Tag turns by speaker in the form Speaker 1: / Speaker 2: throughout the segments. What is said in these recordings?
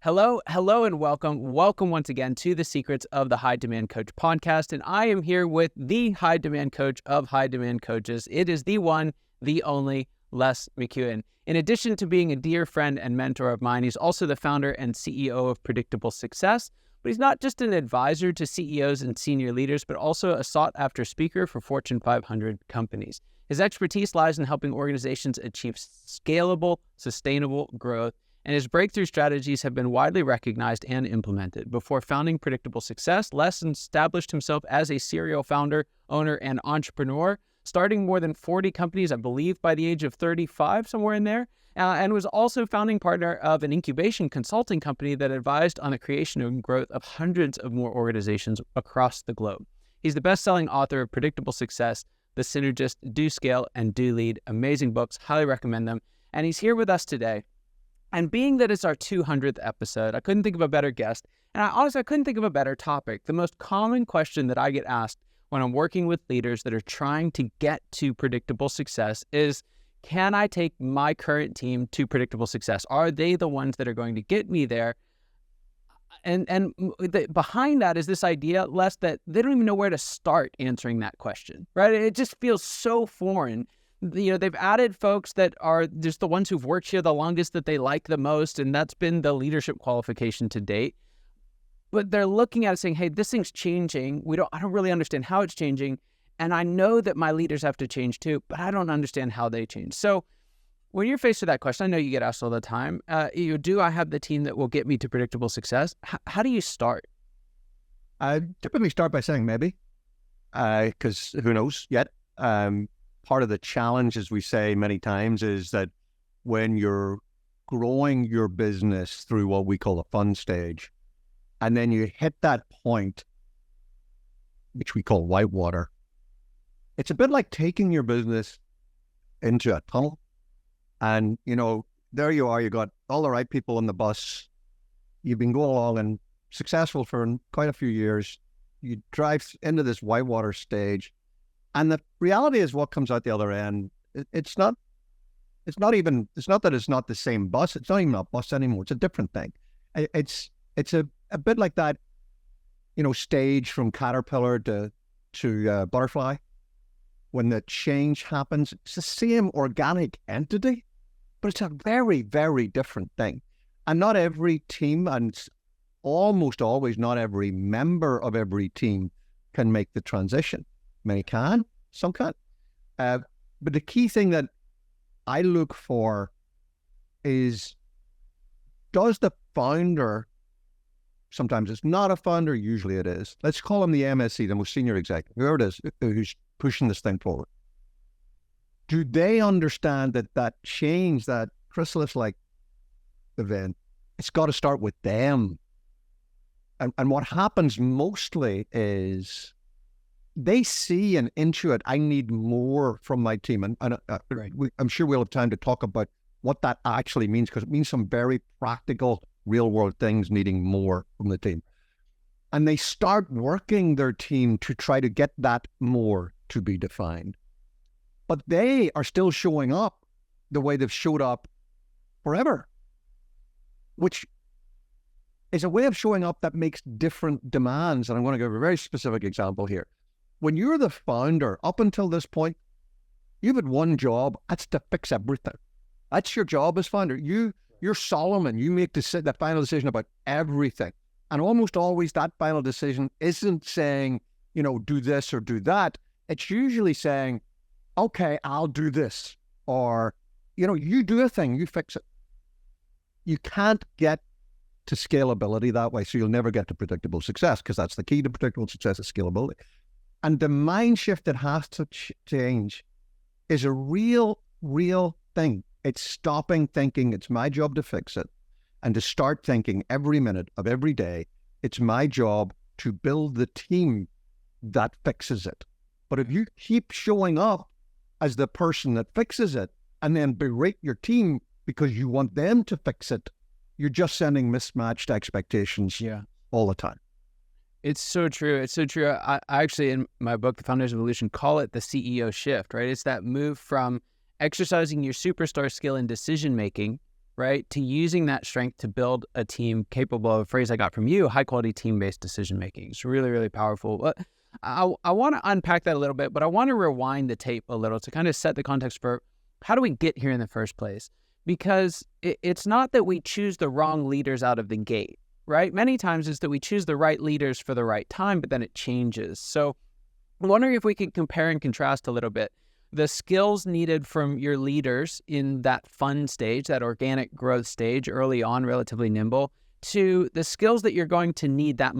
Speaker 1: Hello, and welcome. Welcome once again to the Secrets of the High Demand Coach podcast. And I am here with the high demand coach of high demand coaches. It is the one, the only, Les McKeown. In addition to being a dear friend and mentor of mine, he's also the founder and CEO of Predictable Success. But he's not just an advisor to CEOs and senior leaders, but also a sought-after speaker for Fortune 500 companies. His expertise lies in helping organizations achieve scalable, sustainable growth, and his breakthrough strategies have been widely recognized and implemented. Before founding Predictable Success, Les established himself as a serial founder, owner, and entrepreneur, starting more than 40 companies, I believe, by the age of 35, somewhere in there, and was also founding partner of an incubation consulting company that advised on the creation and growth of hundreds of more organizations across the globe. He's the best-selling author of Predictable Success, The Synergist, Do Scale, and Do Lead. Amazing books, highly recommend them. And he's here with us today. And being that it's our 200th episode, I couldn't think of a better guest. And I couldn't think of a better topic. The most common question that I get asked when I'm working with leaders that are trying to get to predictable success is, can I take my current team to predictable success? Are they the ones that are going to get me there? And behind that is this idea, Les, that they don't even know where to start answering that question, right? It just feels so foreign. You know, they've added folks that are just the ones who've worked here the longest, that they like the most, and that's been the leadership qualification to date. But they're looking at it saying, hey, this thing's changing. I don't really understand how it's changing. And I know that my leaders have to change too, but I don't understand how they change. So when you're faced with that question, I know you get asked all the time, do I have the team that will get me to predictable success? How do you start?
Speaker 2: I typically start by saying maybe, because who knows yet? Part of the challenge, as we say many times, is that when you're growing your business through what we call a fund stage, and then you hit that point, which we call whitewater, it's a bit like taking your business into a tunnel. And, there you are, you got all the right people on the bus. You've been going along and successful for quite a few years. You drive into this whitewater stage. And the reality is what comes out the other end, it's not that it's not the same bus. It's not even a bus anymore. It's a different thing. It's a bit like that, stage from caterpillar to butterfly. When the change happens, it's the same organic entity, but it's a very, very different thing. And not every team, and almost always not every member of every team, can make the transition. Many can, some can't. But the key thing that I look for is, does the founder, sometimes it's not a founder, usually it is. Let's call him the MSC, the most senior executive, whoever it is, who's pushing this thing forward. Do they understand that change, that chrysalis-like event, it's got to start with them? And what happens mostly is, they see and intuit, I need more from my team. And I'm sure we'll have time to talk about what that actually means, because it means some very practical, real-world things, needing more from the team. And they start working their team to try to get that more to be defined. But they are still showing up the way they've showed up forever, which is a way of showing up that makes different demands. And I'm going to give a very specific example here. When you're the founder, up until this point, you've had one job, that's to fix everything. That's your job as founder. You're Solomon. You make the final decision about everything. And almost always that final decision isn't saying, do this or do that. It's usually saying, okay, I'll do this. Or, you do a thing, you fix it. You can't get to scalability that way. So you'll never get to predictable success, because that's the key to predictable success, is scalability. And the mind shift that has to change is a real thing. It's stopping thinking it's my job to fix it, and to start thinking every minute of every day, it's my job to build the team that fixes it. But if you keep showing up as the person that fixes it and then berate your team because you want them to fix it, you're just sending mismatched expectations all the time.
Speaker 1: It's so true. It's so true. I actually, in my book, The Foundations of Evolution, call it the CEO shift, right? It's that move from exercising your superstar skill in decision-making right, to using that strength to build a team capable of, a phrase I got from you, high quality team-based decision making. It's really, really powerful. But I want to unpack that a little bit, but I want to rewind the tape a little to kind of set the context for how do we get here in the first place? Because it's not that we choose the wrong leaders out of the gate, right? Many times it's that we choose the right leaders for the right time, but then it changes. So I'm wondering if we could compare and contrast a little bit the skills needed from your leaders in that fun stage, that organic growth stage, early on, relatively nimble, to the skills that you're going to need that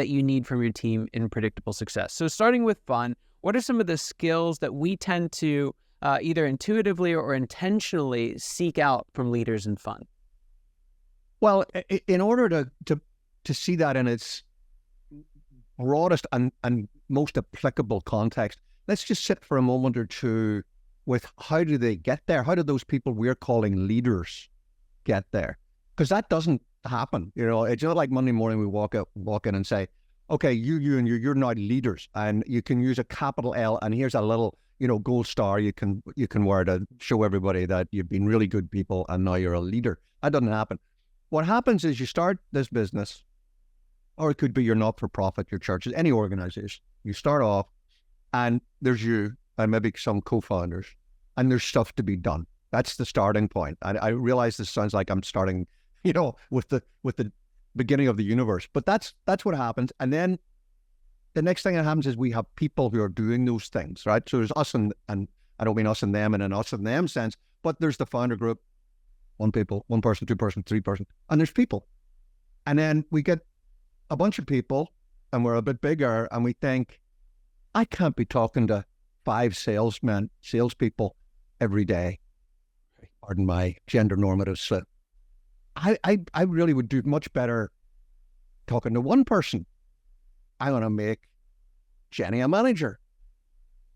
Speaker 1: you need from your team in predictable success. So starting with fun, what are some of the skills that we tend to either intuitively or intentionally seek out from leaders in fun?
Speaker 2: Well, in order to see that in its broadest and most applicable context, let's just sit for a moment or two with how do they get there? How do those people we're calling leaders get there? Because that doesn't happen. It's not like Monday morning we walk in and say, okay, you're now leaders, and you can use a capital L, and here's a little, gold star you can wear to show everybody that you've been really good people and now you're a leader. That doesn't happen. What happens is you start this business, or it could be your not-for-profit, your churches, any organization. You start off, and there's you and maybe some co-founders, and there's stuff to be done. That's the starting point. I realize this sounds like I'm starting, with the beginning of the universe, but that's what happens. And then the next thing that happens is we have people who are doing those things, right? So there's us and I don't mean us and them in an us and them sense, but there's the founder group, one person, two person, three person, and there's people. And then we get a bunch of people and we're a bit bigger and we think, I can't be talking to 5 salespeople every day. Pardon my gender normative slip. I really would do much better talking to one person. I want to make Jenny a manager.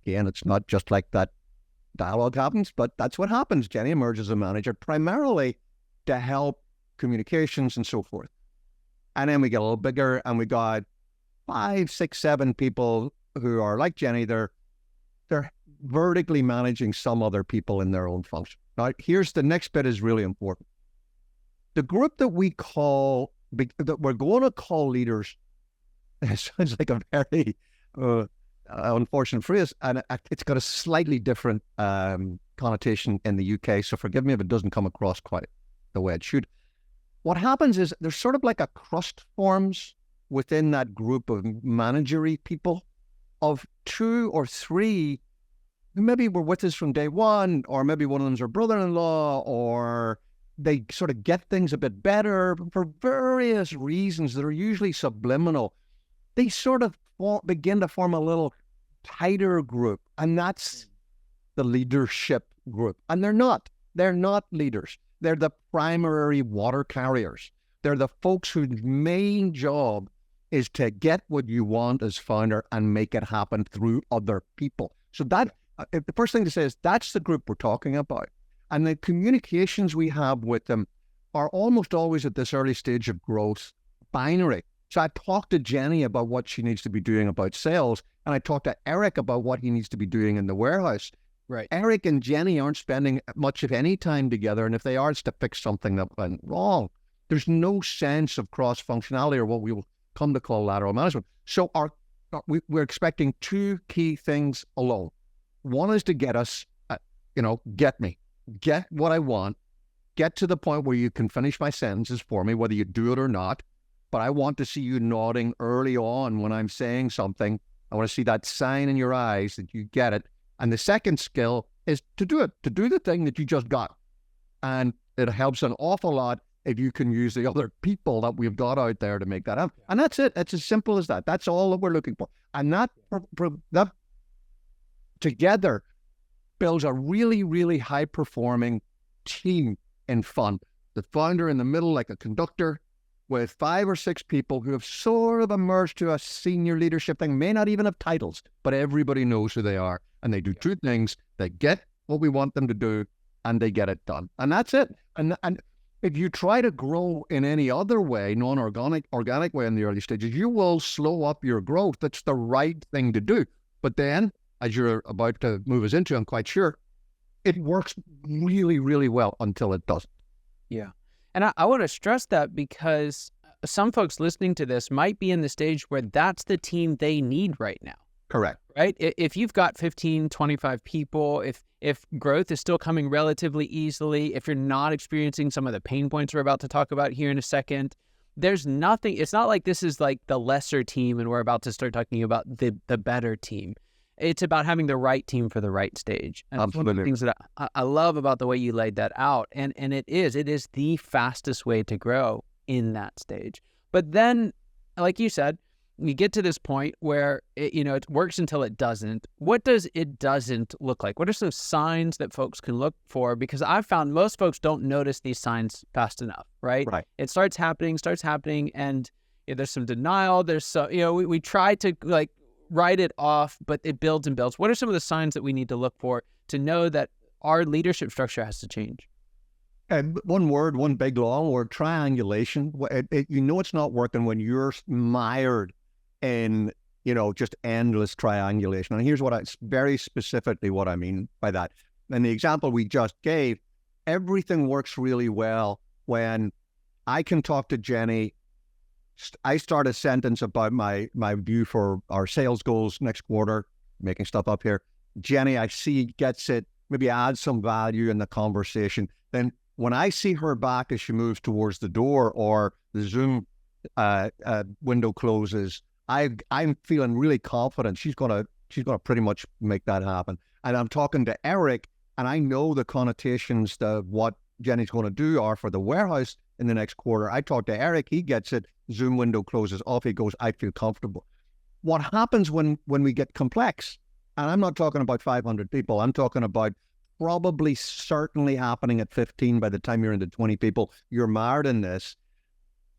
Speaker 2: Again, it's not just like that dialogue happens, but that's what happens. Jenny emerges as a manager primarily to help communications and so forth. And then we get a little bigger and we got 5, 6, 7 people who are like Jenny. They're vertically managing some other people in their own function. Now, here's the next bit is really important. The group that we're going to call leaders, it sounds like a very unfortunate phrase, and it's got a slightly different connotation in the UK, so forgive me if it doesn't come across quite the way it should. What happens is there's sort of like a crust forms within that group of managery people of 2 or 3 who maybe were with us from day one, or maybe one of them's our brother-in-law, or they sort of get things a bit better for various reasons that are usually subliminal. They sort of begin to form a little tighter group, and that's the leadership group. And they're not leaders. They're the primary water carriers. They're the folks whose main job is to get what you want as founder and make it happen through other people. So that the first thing to say is that's the group we're talking about. And the communications we have with them are almost always at this early stage of growth binary. So I talked to Jenny about what she needs to be doing about sales, and I talked to Eric about what he needs to be doing in the warehouse.
Speaker 1: Right.
Speaker 2: Eric and Jenny aren't spending much of any time together, and if they are, it's to fix something that went wrong. There's no sense of cross-functionality, or what we will come to call lateral management. So we're expecting 2 key things alone. One is to get us, get me. Get what I want, get to the point where you can finish my sentences for me, whether you do it or not. But I want to see you nodding early on when I'm saying something. I want to see that sign in your eyes that you get it. And the second skill is to do it, to do the thing that you just got. And it helps an awful lot if you can use the other people that we've got out there to make that happen. And that's it. It's as simple as that. That's all that we're looking for. And that together builds a really, really high-performing team in fun. The founder in the middle, like a conductor, with 5 or 6 people who have sort of emerged to a senior leadership thing, may not even have titles, but everybody knows who they are. And they do 2 things. They get what we want them to do, and they get it done. And that's it. And if you try to grow in any other way, organic way in the early stages, you will slow up your growth. That's the right thing to do. But then, as you're about to move us into, I'm quite sure, it works really, really well until it doesn't.
Speaker 1: Yeah. And I want to stress that because some folks listening to this might be in the stage where that's the team they need right now.
Speaker 2: Correct.
Speaker 1: Right? If you've got 15, 25 people, if growth is still coming relatively easily, if you're not experiencing some of the pain points we're about to talk about here in a second, there's nothing, it's not like this is like the lesser team and we're about to start talking about the better team. It's about having the right team for the right stage. And
Speaker 2: Absolutely.
Speaker 1: one of the things that I love about the way you laid that out. And it is the fastest way to grow in that stage. But then, like you said, we get to this point where it works until it doesn't. What does it doesn't look like? What are some signs that folks can look for? Because I've found most folks don't notice these signs fast enough, right?
Speaker 2: Right.
Speaker 1: It starts happening, and there's some denial. There's so we try to like write it off, but it builds and builds. What are some of the signs that we need to look for to know that our leadership structure has to change?
Speaker 2: One word, one big long word: triangulation. It's not working when you're mired in just endless triangulation. And here's very specifically what I mean by that. And the example we just gave, everything works really well when I can talk to Jenny. I start a sentence about my view for our sales goals next quarter, making stuff up here. Jenny, I see, gets it, maybe adds some value in the conversation. Then when I see her back as she moves towards the door or the Zoom window closes, I'm feeling really confident she's gonna pretty much make that happen. And I'm talking to Eric, and I know the connotations of what Jenny's going to do are for the warehouse in the next quarter. I talk to Eric, he gets it. Zoom window closes, off he goes. I feel comfortable. What happens when we get complex? And I'm not talking about 500 people. I'm talking about probably certainly happening at 15 by the time you're into 20 people. You're mired in this.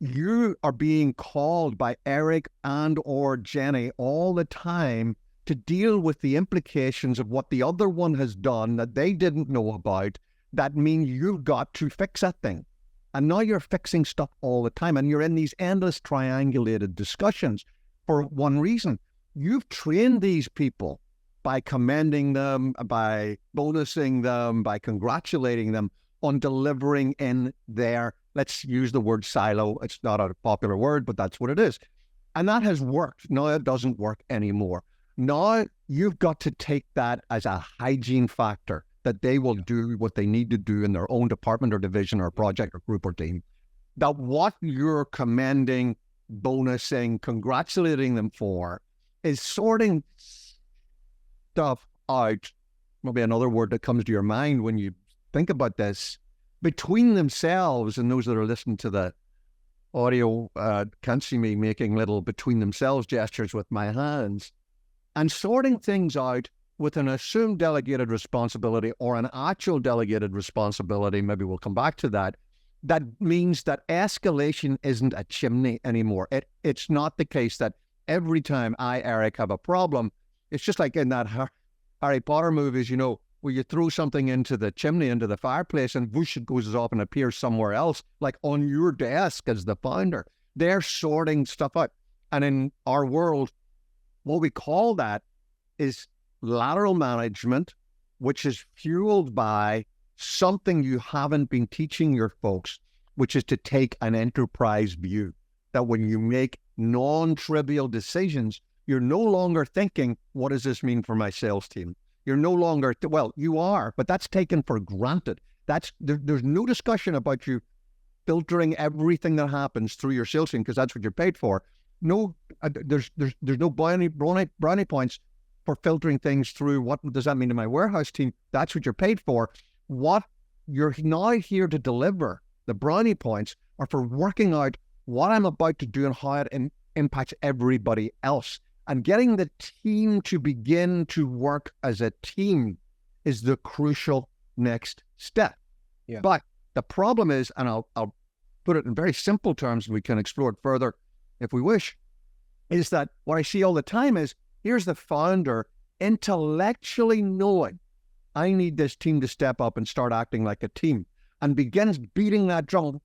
Speaker 2: You are being called by Eric and or Jenny all the time to deal with the implications of what the other one has done that they didn't know about. That means you've got to fix that thing. And now you're fixing stuff all the time. And you're in these endless triangulated discussions for one reason. You've trained these people by commending them, by bonusing them, by congratulating them on delivering in their, let's use the word silo. It's not a popular word, but that's what it is. And that has worked. No, it doesn't work anymore. Now you've got to take that as a hygiene factor, that they will do what they need to do in their own department or division or project or group or team. That what you're commending, bonusing, congratulating them for is sorting stuff out. Maybe another word that comes to your mind when you think about this, between themselves. And those that are listening to the audio can't see me making little between themselves gestures with my hands, and sorting things out with an assumed delegated responsibility or an actual delegated responsibility. Maybe we'll come back to that. That means that escalation isn't a chimney anymore. It's not the case that every time I, Eric, have a problem, it's just like in that Harry Potter movies, where you throw something into the chimney, into the fireplace, and whoosh, it goes off and appears somewhere else, like on your desk as the founder. They're sorting stuff out. And in our world, what we call that is lateral management, which is fueled by something you haven't been teaching your folks, which is to take an enterprise view. That when you make non-trivial decisions, you're no longer thinking, what does this mean for my sales team? You're no longer, well, you are, but that's taken for granted. There's no discussion about you filtering everything that happens through your sales team, because that's what you're paid for. No, there's no brownie points for filtering things through. What does that mean to my warehouse team? That's what you're paid for. What you're now here to deliver, the brownie points, are for working out what I'm about to do and how it impacts everybody else. And getting the team to begin to work as a team is the crucial next step. Yeah. But the problem is, and I'll put it in very simple terms, and we can explore it further if we wish, is that what I see all the time is, here's the founder intellectually knowing, I need this team to step up and start acting like a team, and begins beating that drum.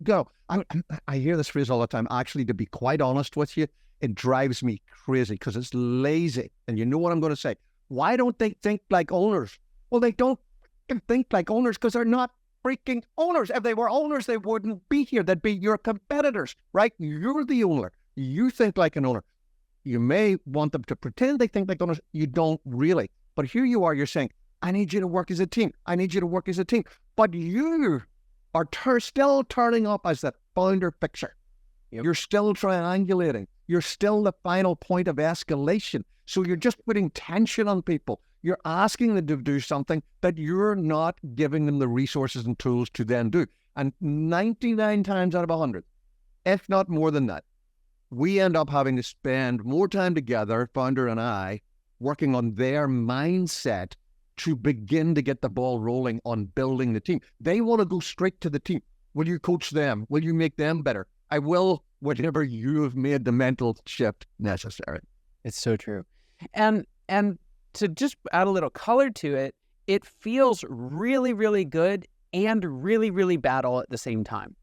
Speaker 2: I hear this phrase all the time. Actually, to be quite honest with you, it drives me crazy because it's lazy. And you know what I'm going to say? Why don't they think like owners? Well, they don't think like owners because they're not freaking owners. If they were owners, they wouldn't be here. They'd be your competitors, right? You're the owner. You think like an owner. You may want them to pretend they think like owners. You don't really. But here you are, you're saying, I need you to work as a team. I need you to work as a team. But you are still turning up as the founder fixer. Yep. You're still triangulating. You're still the final point of escalation. So you're just putting tension on people. You're asking them to do something that you're not giving them the resources and tools to then do. And 99 times out of 100, if not more than that, we end up having to spend more time together, founder and I, working on their mindset to begin to get the ball rolling on building the team. They want to go straight to the team. Will you coach them? Will you make them better? I will, whenever you have made the mental shift necessary.
Speaker 1: It's so true. And to just add a little color to it, it feels really, really good and really, really bad all at the same time.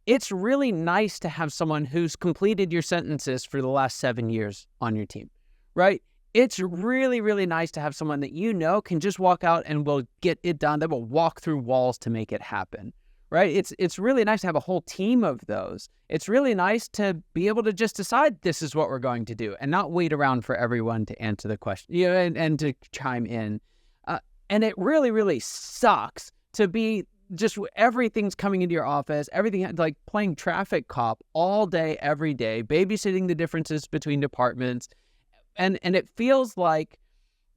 Speaker 1: It's really nice to have someone who's completed your sentences for the last 7 years on your team, right? It's really, really nice to have someone that you know can just walk out and will get it done. They will walk through walls to make it happen, right? It's really nice to have a whole team of those. It's really nice to be able to just decide this is what we're going to do and not wait around for everyone to answer the question, and to chime in. And it really, really sucks to be just everything's coming into your office, everything like playing traffic cop all day, every day, babysitting the differences between departments. And it feels like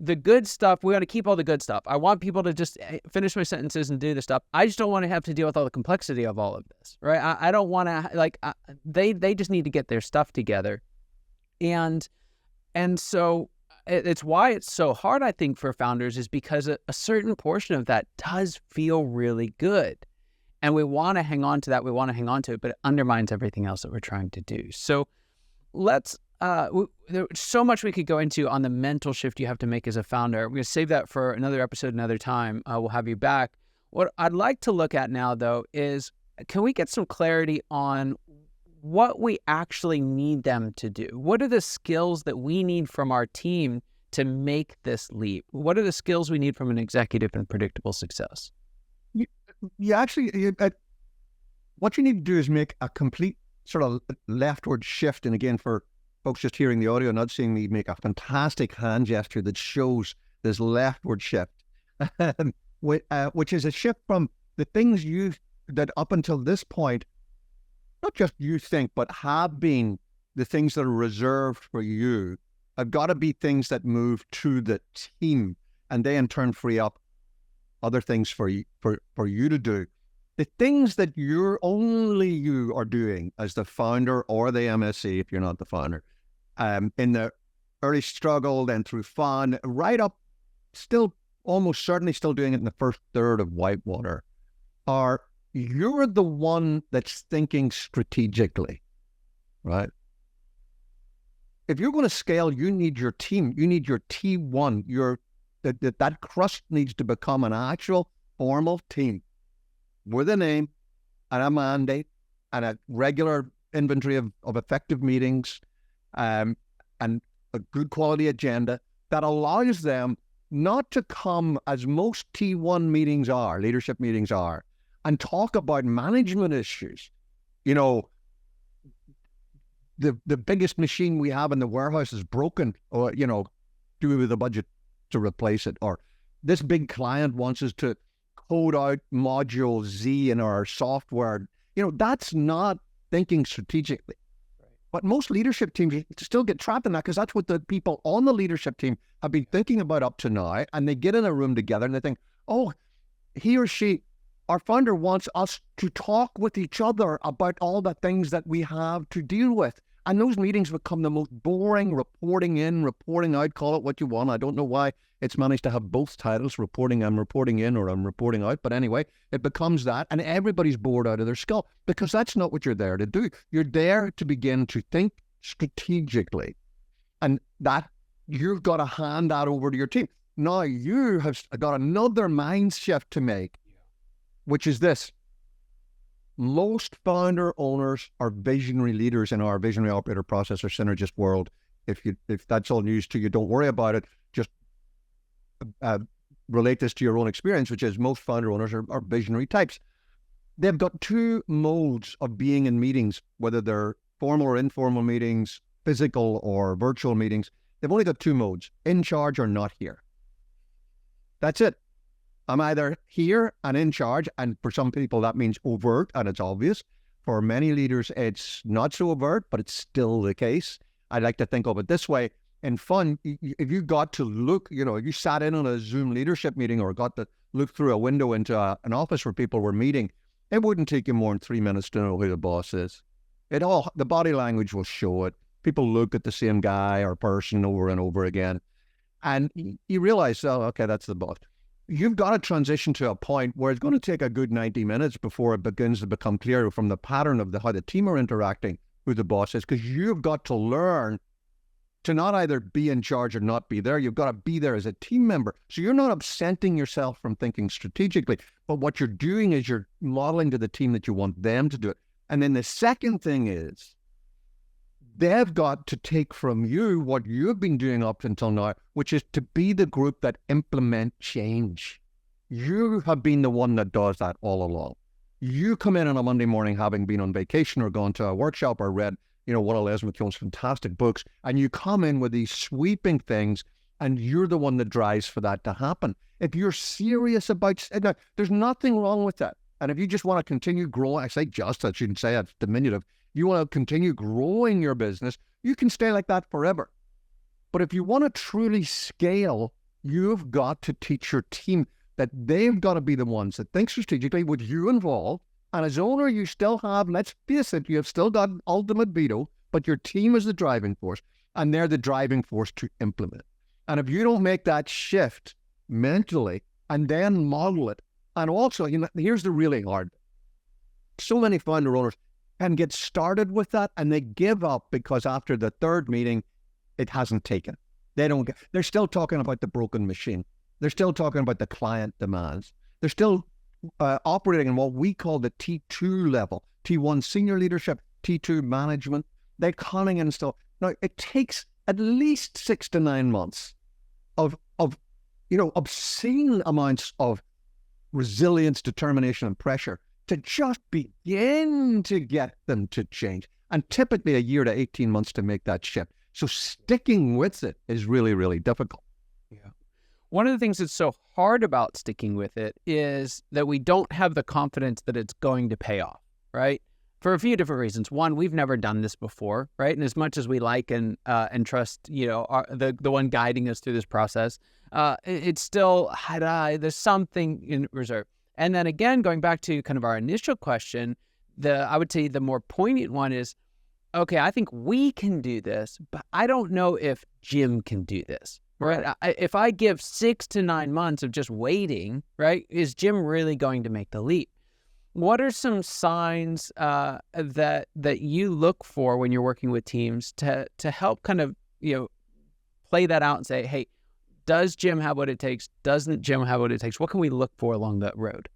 Speaker 1: the good stuff, we want to keep all the good stuff. I want people to just finish my sentences and do the stuff. I just don't want to have to deal with all the complexity of all of this, right? I don't want to, they just need to get their stuff together. And so it's why it's so hard, I think, for founders, is because a certain portion of that does feel really good. And we want to hang on to that. We want to hang on to it, but it undermines everything else that we're trying to do. So let's, there's so much we could go into on the mental shift you have to make as a founder. We're going to save that for another episode, another time. We'll have you back. What I'd like to look at now, though, is can we get some clarity on what we actually need them to do? What are the skills that we need from our team to make this leap? What are the skills we need from an executive in predictable success?
Speaker 2: What you need to do is make a complete sort of leftward shift. And again, for folks just hearing the audio, not seeing me make a fantastic hand gesture that shows this leftward shift, which is a shift from the things that up until this point, not just you think, but have been the things that are reserved for you, have got to be things that move to the team, and they in turn free up other things for you to do. The things that you are doing as the founder or the MSC, if you're not the founder, in the early struggle, then through fun, right up, still almost certainly still doing it in the first third of Whitewater, you're the one that's thinking strategically, right? If you're going to scale, you need your team. You need your T1. That crust needs to become an actual formal team with a name and a mandate and a regular inventory of effective meetings, and a good quality agenda that allows them not to come, as most T1 meetings are, leadership meetings are, and talk about management issues. You know, the biggest machine we have in the warehouse is broken, or, do we have the budget to replace it? Or this big client wants us to code out module Z in our software. That's not thinking strategically. Right. But most leadership teams still get trapped in that, because that's what the people on the leadership team have been thinking about up to now. And they get in a room together and they think, oh, he or she, our founder wants us to talk with each other about all the things that we have to deal with. And those meetings become the most boring reporting in, reporting out, call it what you want. I don't know why it's managed to have both titles, I'm reporting in or I'm reporting out. But anyway, it becomes that, and everybody's bored out of their skull, because that's not what you're there to do. You're there to begin to think strategically, and that you've got to hand that over to your team. Now you have got another mind shift to make, which is this. Most founder owners are visionary leaders in our visionary operator process or Synergist world. If that's all news to you, don't worry about it. Just relate this to your own experience, which is most founder owners are visionary types. they've got two modes of being in meetings, whether they're formal or informal meetings, physical or virtual meetings. They've only got two modes, in charge or not here. That's it. I'm either here and in charge, and for some people that means overt and it's obvious. For many leaders, it's not so overt, but it's still the case. I like to think of it this way. In fun, if you got to look, if you sat in on a Zoom leadership meeting or got to look through a window into an office where people were meeting, it wouldn't take you more than 3 minutes to know who the boss is. The body language will show it. People look at the same guy or person over and over again. And you realize, oh, okay, that's the boss. You've got to transition to a point where it's going to take a good 90 minutes before it begins to become clear from the pattern of how the team are interacting who the boss is, because you've got to learn to not either be in charge or not be there. You've got to be there as a team member. So you're not absenting yourself from thinking strategically, but what you're doing is you're modeling to the team that you want them to do it. And then the second thing is they've got to take from you what you've been doing up until now, which is to be the group that implement change. You have been the one that does that all along. You come in on a Monday morning having been on vacation or gone to a workshop or read one of Les McKeown's fantastic books, and you come in with these sweeping things, and you're the one that drives for that to happen. If you're serious about, there's nothing wrong with that. And if you just want to continue growing, I shouldn't say it's diminutive. You want to continue growing your business, you can stay like that forever. But if you want to truly scale, you've got to teach your team that they've got to be the ones that think strategically with you involved. And as owner, you still have, let's face it, you have still got ultimate veto, but your team is the driving force, and they're the driving force to implement. And if you don't make that shift mentally and then model it, and also, here's the really hard. So many founder owners can get started with that and they give up because after the third meeting, it hasn't taken. They're still talking about the broken machine. They're still talking about the client demands. They're still operating in what we call the T2 level, T1 senior leadership, T2 management. They're calling in stuff. Now, it takes at least 6 to 9 months of obscene amounts of resilience, determination, and pressure to just begin to get them to change. And typically a year to 18 months to make that shift. So sticking with it is really, really difficult.
Speaker 1: Yeah. One of the things that's so hard about sticking with it is that we don't have the confidence that it's going to pay off, right? For a few different reasons. One, we've never done this before, right? And as much as we like and trust, the one guiding us through this process, it's still, there's something in reserve. And then again, going back to kind of our initial question, I would say the more poignant one is, okay, I think we can do this, but I don't know if Jim can do this. Right. If I give 6 to 9 months of just waiting, right, is Jim really going to make the leap? What are some signs that you look for when you're working with teams to help kind of play that out and say, hey, does Jim have what it takes? Doesn't Jim have what it takes? What can we look for along that road?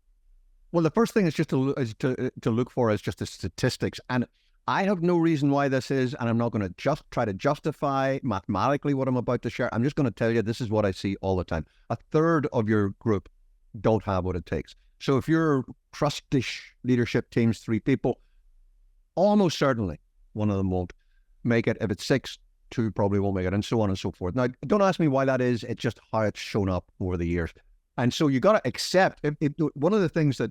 Speaker 2: Well, the first thing is just to look for is just the statistics. And I have no reason why this is, and I'm not going to just try to justify mathematically what I'm about to share. I'm just going to tell you this is what I see all the time. A third of your group don't have what it takes. So if you're trustish leadership teams, 3 people, almost certainly one of them won't make it. If it's 6, 2 probably won't make it, and so on and so forth. Now, don't ask me why that is. It's just how it's shown up over the years. And so you got to accept one of the things that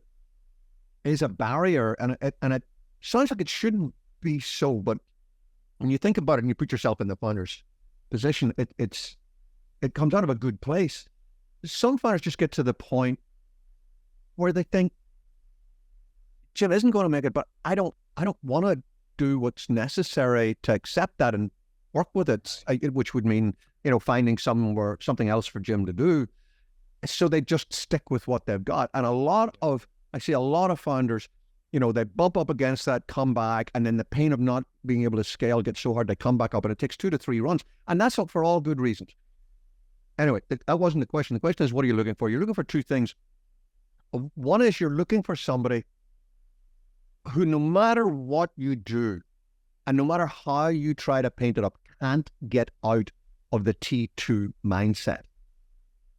Speaker 2: is a barrier, and it sounds like it shouldn't be so, but when you think about it and you put yourself in the founder's position, it comes out of a good place. Some founders just get to the point where they think, Jim isn't going to make it, but I don't want to do what's necessary to accept that and work with it, which would mean, finding something else for Jim to do. So they just stick with what they've got. And I see a lot of founders, they bump up against that, come back, and then the pain of not being able to scale gets so hard they come back up, and it takes 2 to 3 runs. And that's for all good reasons. Anyway, that wasn't the question. The question is, what are you looking for? You're looking for 2 things. One is you're looking for somebody who, no matter what you do, and no matter how you try to paint it up, can't get out of the T2 mindset.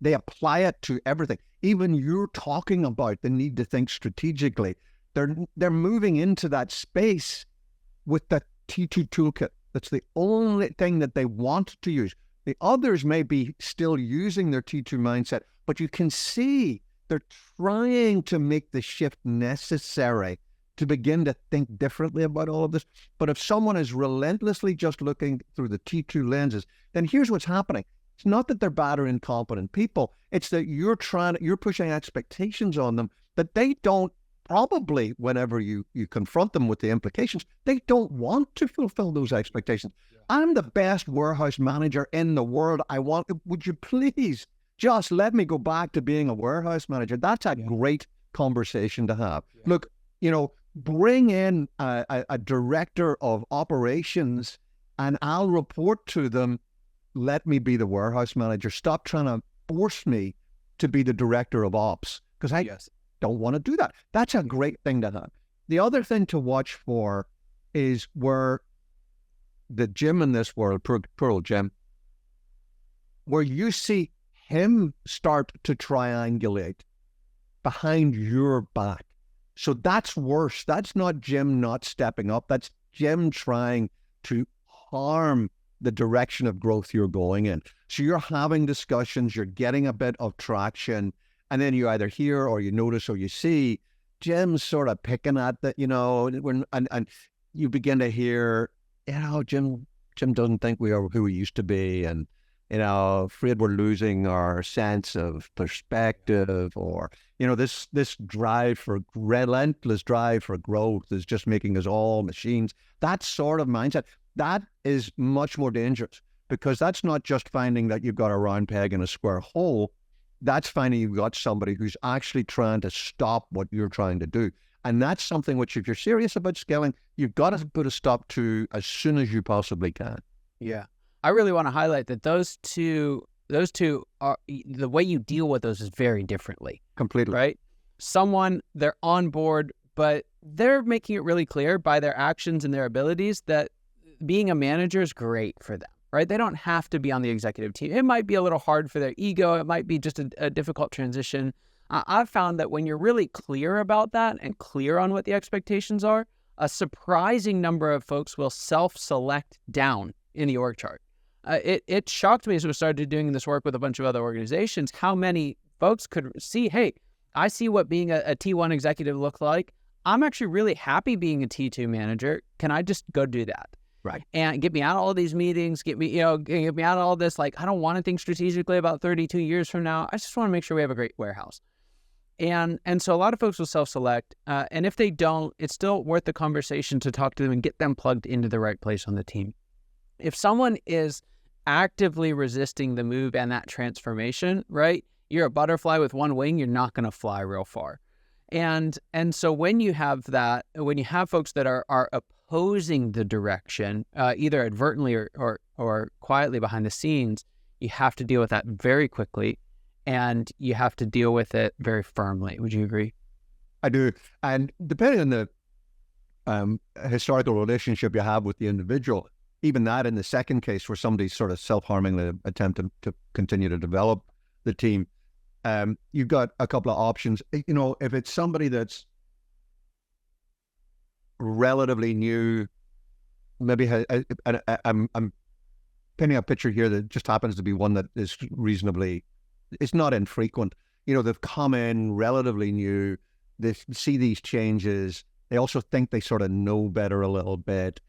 Speaker 2: They apply it to everything. Even you're talking about the need to think strategically. they're moving into that space with the T2 toolkit. That's the only thing that they want to use. The others may be still using their T2 mindset, but you can see they're trying to make the shift necessary to begin to think differently about all of this. But if someone is relentlessly just looking through the T2 lenses, then here's what's happening. It's not that they're bad or incompetent people. It's that you're pushing expectations on them that they don't, probably whenever you confront them with the implications, they don't want to fulfill those expectations. Yeah. I'm the best warehouse manager in the world. Would you please just let me go back to being a warehouse manager? That's a great conversation to have. Yeah. Look, bring in a director of operations and I'll report to them. Let me be the warehouse manager. Stop trying to force me to be the director of ops, because I don't want to do that. That's a great thing to have. The other thing to watch for is where the Jim in this world, poor old Jim, where you see him start to triangulate behind your back. So that's worse. That's not Jim not stepping up. That's Jim trying to harm the direction of growth you're going in. So you're having discussions, you're getting a bit of traction, and then you either hear or you notice or you see Jim's sort of picking at that, and you begin to hear, Jim doesn't think we are who we used to be, and afraid we're losing our sense of perspective, or this relentless drive for growth is just making us all machines. That sort of mindset, that is much more dangerous, because that's not just finding that you've got a round peg in a square hole. That's finding you've got somebody who's actually trying to stop what you're trying to do. And that's something which, if you're serious about scaling, you've got to put a stop to as soon as you possibly can.
Speaker 1: Yeah. I really want to highlight that those two are, the way you deal with those is very differently.
Speaker 2: Completely.
Speaker 1: Right? They're on board, but they're making it really clear by their actions and their abilities that being a manager is great for them, right? They don't have to be on the executive team. It might be a little hard for their ego. It might be just a difficult transition. I've found that when you're really clear about that and clear on what the expectations are, a surprising number of folks will self-select down in the org chart. It shocked me as we started doing this work with a bunch of other organizations, how many folks could see, hey, I see what being a T1 executive looks like. I'm actually really happy being a T2 manager. Can I just go do that?
Speaker 2: Right.
Speaker 1: And get me out of all these meetings, get me out of all this, I don't want to think strategically about 32 years from now. I just want to make sure we have a great warehouse. And so a lot of folks will self-select. And if they don't, it's still worth the conversation to talk to them and get them plugged into the right place on the team. If someone is actively resisting the move and that transformation, right? You're a butterfly with one wing, you're not going to fly real far. And so when you have folks that are opposing the direction, either advertently or quietly behind the scenes, you have to deal with that very quickly, and you have to deal with it very firmly. Would you agree?
Speaker 2: I do. And depending on the historical relationship you have with the individual, even that in the second case where somebody's sort of self-harmingly attempting to continue to develop the team, you've got a couple of options. If it's somebody that's relatively new, maybe I'm painting a picture here that just happens to be one that is reasonably, it's not infrequent. They've come in relatively new, they see these changes, they also think they sort of know better a little bit.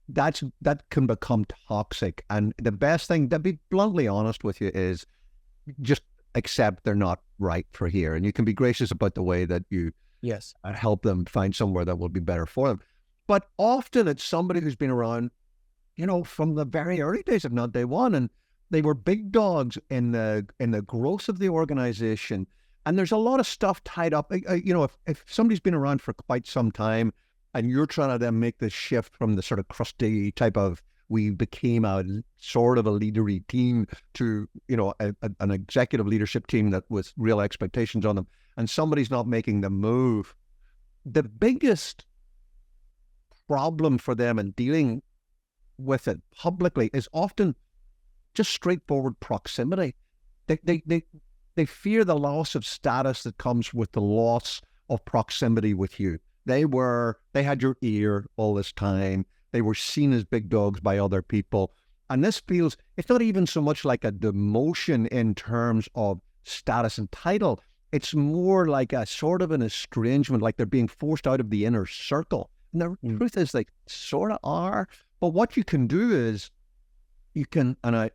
Speaker 2: That can become toxic. And the best thing, to be bluntly honest with you, is just accept they're not right for here. And you can be gracious about the way that you help them find somewhere that will be better for them. But often it's somebody who's been around, from the very early days, if not day one, and they were big dogs in the growth of the organization. And there's a lot of stuff tied up. If somebody's been around for quite some time, and you're trying to then make this shift from the sort of crusty type of, we became a sort of a leadery team to, an executive leadership team that with real expectations on them, and somebody's not making the move. The biggest problem for them in dealing with it publicly is often just straightforward proximity. They fear the loss of status that comes with the loss of proximity with you. They had your ear all this time. They were seen as big dogs by other people. And this feels, it's not even so much like a demotion in terms of status and title. It's more like a sort of an estrangement, like they're being forced out of the inner circle. And the truth is they sort of are. But what you can do is you can, and I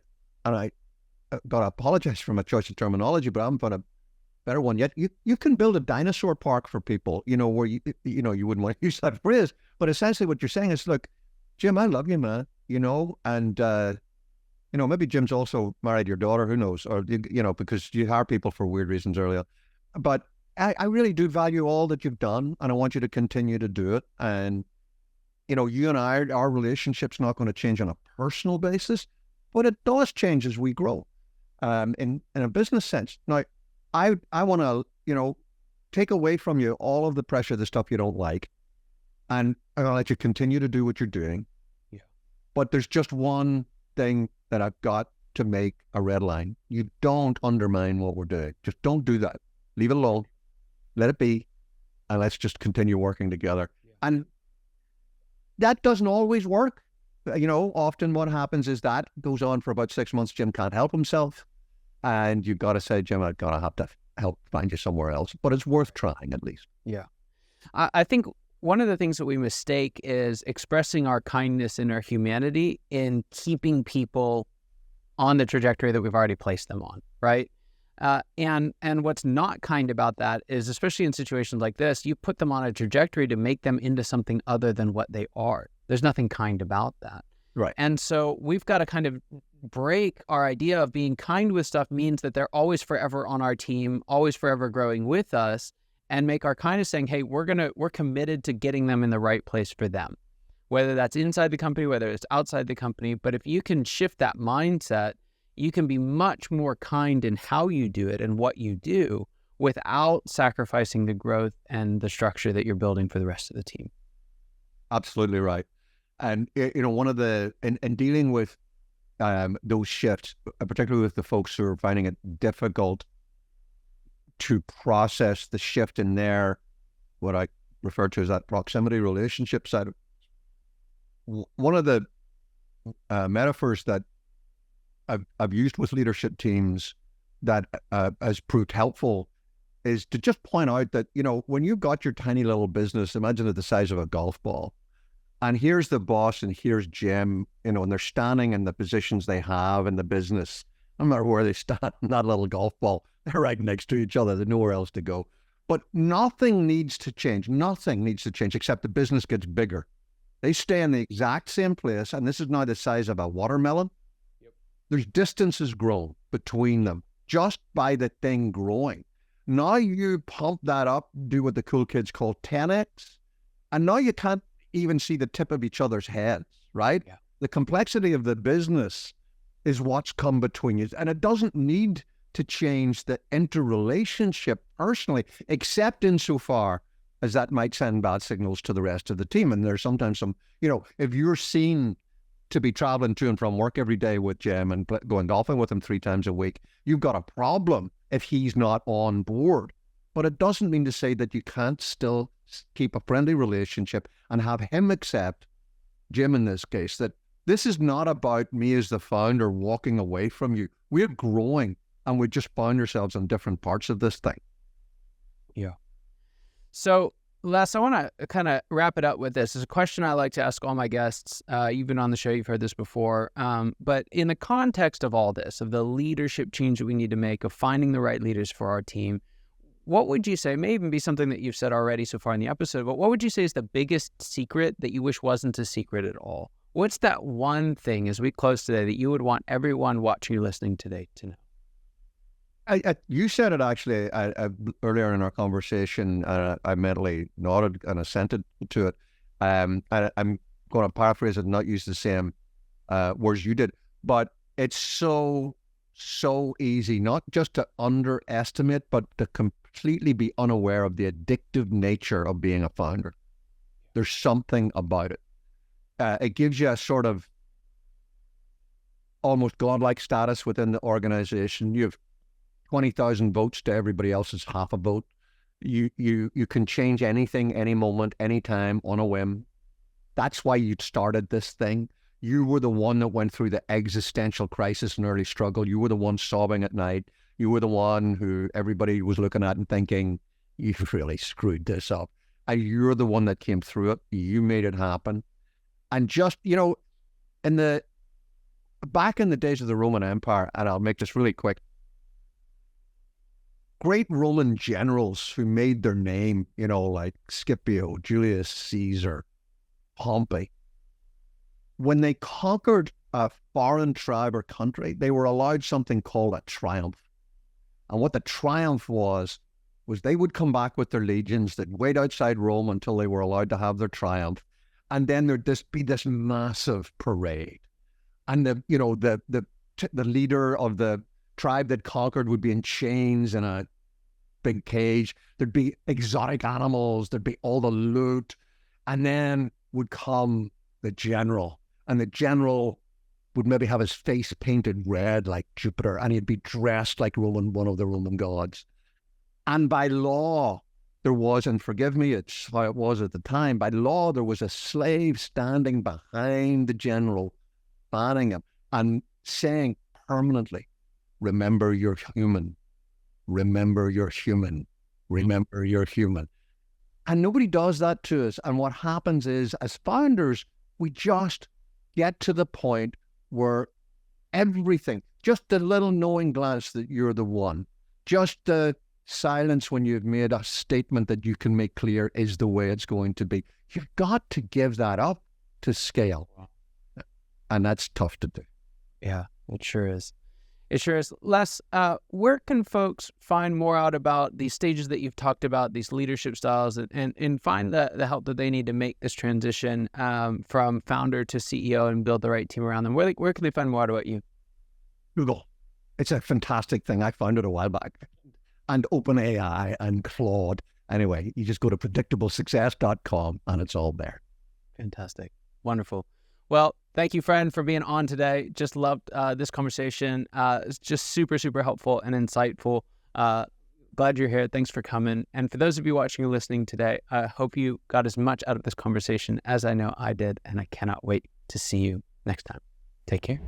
Speaker 2: got to apologize for my choice of terminology, but I haven't found a better one yet. You can build a dinosaur park for people, where you wouldn't want to use that phrase, but essentially what you're saying is, look, Jim, I love you, man, and maybe Jim's also married your daughter, who knows, or because you hire people for weird reasons earlier, but I really do value all that you've done, and I want you to continue to do it. And you and I, our relationship's not going to change on a personal basis, but it does change as we grow, in a business sense. Now, I want to, take away from you all of the pressure, the stuff you don't like, and I'm going to let you continue to do what you're doing. Yeah. But there's just one thing that I've got to make a red line. You don't undermine what we're doing. Just don't do that. Leave it alone. Let it be. And let's just continue working together. Yeah. And that doesn't always work. Often what happens is that goes on for about 6 months. Jim can't help himself. And you've got to say, Jim, I've got to have to help find you somewhere else. But it's worth trying, at least.
Speaker 1: Yeah. I think one of the things that we mistake is expressing our kindness and our humanity in keeping people on the trajectory that we've already placed them on, right? And what's not kind about that is, especially in situations like this, you put them on a trajectory to make them into something other than what they are. There's nothing kind about that.
Speaker 2: Right.
Speaker 1: And so we've got to kind of break our idea of being kind with stuff means that they're always forever on our team, always forever growing with us, and make our kindness saying, hey, we're committed to getting them in the right place for them, whether that's inside the company, whether it's outside the company. But if you can shift that mindset, you can be much more kind in how you do it and what you do without sacrificing the growth and the structure that you're building for the rest of the team.
Speaker 2: Absolutely right. And, one of in dealing with those shifts, particularly with the folks who are finding it difficult to process the shift in their, what I refer to as that proximity relationship side. One of the metaphors that I've used with leadership teams that has proved helpful is to just point out that, when you've got your tiny little business, imagine it the size of a golf ball, and here's the boss and here's Jim, and they're standing in the positions they have in the business. No matter where they stand in that little golf ball, they're right next to each other. There's nowhere else to go. But nothing needs to change. Nothing needs to change except the business gets bigger. They stay in the exact same place, and this is now the size of a watermelon. Yep. There's distances grown between them just by the thing growing. Now you pump that up, do what the cool kids call 10x, and now you can't even see the tip of each other's heads, right? Yeah. The complexity of the business is what's come between you. And it doesn't need to change the interrelationship personally, except insofar as that might send bad signals to the rest of the team. And there's sometimes some, if you're seen to be traveling to and from work every day with Jim and going golfing with him 3 times a week, you've got a problem if he's not on board. But it doesn't mean to say that you can't still keep a friendly relationship and have him accept, Jim in this case, that this is not about me as the founder walking away from you. We're growing and we just found ourselves in different parts of this thing.
Speaker 1: Yeah. So, Les, I want to kind of wrap it up with this. It's a question I like to ask all my guests. You've been on the show, you've heard this before. But in the context of all this, of the leadership change that we need to make, of finding the right leaders for our team, what would you say, may even be something that you've said already so far in the episode, but what would you say is the biggest secret that you wish wasn't a secret at all? What's that one thing as we close today that you would want everyone watching or listening today to know?
Speaker 2: You said it actually earlier in our conversation. I mentally nodded and assented to it. I'm going to paraphrase it and not use the same words you did, but it's so easy not just to underestimate, but to completely be unaware of the addictive nature of being a founder. There's something about it. It gives you a sort of almost godlike status within the organization. You have 20,000 votes to everybody else's half a vote. You can change anything, any moment, anytime, on a whim. That's why you started this thing. You were the one that went through the existential crisis and early struggle. You were the one sobbing at night. You were the one who everybody was looking at and thinking, you've really screwed this up. And you're the one that came through it. You made it happen. And just, back in the days of the Roman Empire, and I'll make this really quick, great Roman generals who made their name, like Scipio, Julius Caesar, Pompey, when they conquered a foreign tribe or country, they were allowed something called a triumph. And what the triumph was they would come back with their legions, they'd wait outside Rome until they were allowed to have their triumph. And then there'd be this massive parade. And the leader of the tribe that conquered would be in chains in a big cage. There'd be exotic animals. There'd be all the loot. And then would come the general. And the general would maybe have his face painted red like Jupiter, and he'd be dressed like one of the Roman gods. And by law, there was, and forgive me, it's how it was at the time, by law, there was a slave standing behind the general, banning him, and saying permanently, remember you're human, remember you're human, remember you're human. And nobody does that to us. And what happens is, as founders, we just get to the point where everything, just the little knowing glance that you're the one, just the silence when you've made a statement that you can make clear is the way it's going to be. You've got to give that up to scale. And that's tough to do.
Speaker 1: Yeah, it sure is. It sure is. Les, where can folks find more out about these stages that you've talked about, these leadership styles, and find the help that they need to make this transition from founder to CEO and build the right team around them? Where can they find more out about you?
Speaker 2: Google. It's a fantastic thing. I found it a while back. And OpenAI and Claude. Anyway, you just go to predictablesuccess.com and it's all there.
Speaker 1: Fantastic. Wonderful. Well, thank you, friend, for being on today. Just loved this conversation. It's just super, super helpful and insightful. Glad you're here. Thanks for coming. And for those of you watching or listening today, I hope you got as much out of this conversation as I know I did. And I cannot wait to see you next time. Take care.